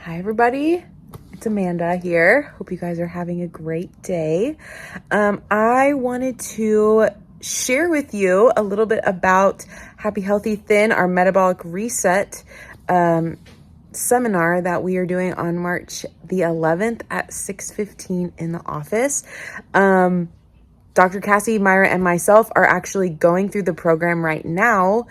Hi everybody, it's Amanda here. Hope you guys are having a great day. I wanted to share with you a little bit about Happy Healthy Thin, our metabolic reset seminar that we are doing on March the 11th at 6:15 in the office. Dr. Cassie, Myra, and myself are actually going through the program right now,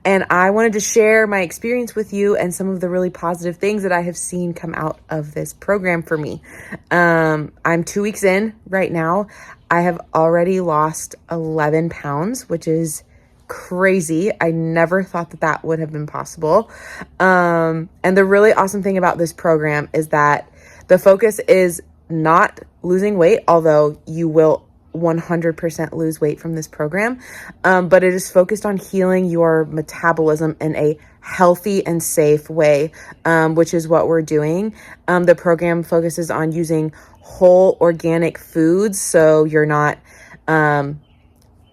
and I wanted to share my experience with you and some of the really positive things that I have seen come out of this program for me. I'm 2 weeks in right now. I have already lost 11 pounds, which is crazy. I never thought that that would have been possible. And the really awesome thing about this program is that the focus is not losing weight, although you will 100% lose weight from this program. But it is focused on healing your metabolism in a healthy and safe way, which is what we're doing. The program focuses on using whole organic foods. So you're not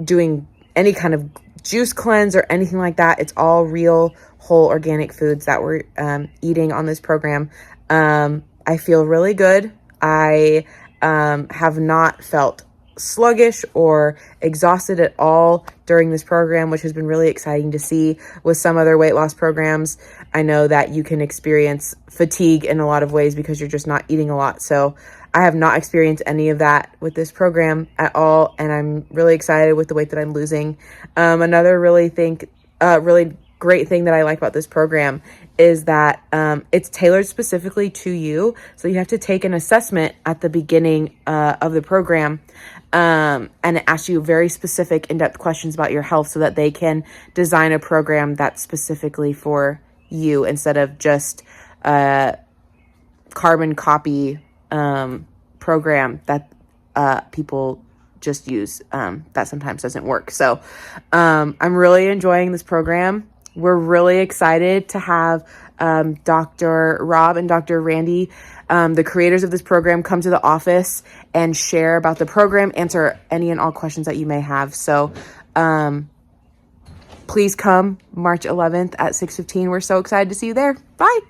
doing any kind of juice cleanse or anything like that. It's all real whole organic foods that we're eating on this program. I feel really good. I have not felt sluggish or exhausted at all during this program, which has been really exciting to see. With some other weight loss programs, I know that you can experience fatigue in a lot of ways because you're just not eating a lot. So I have not experienced any of that with this program at all, and I'm really excited with the weight that I'm losing. Another really great thing that I like about this program is that it's tailored specifically to you. So you have to take an assessment at the beginning of the program, and it asks you very specific in-depth questions about your health so that they can design a program that's specifically for you instead of just a carbon copy program that people just use that sometimes doesn't work. So I'm really enjoying this program. We're really excited to have Dr. Rob and Dr. Randy, the creators of this program, come to the office and share about the program, answer any and all questions that you may have. So please come March 11th at 6:15. We're so excited to see you there. Bye.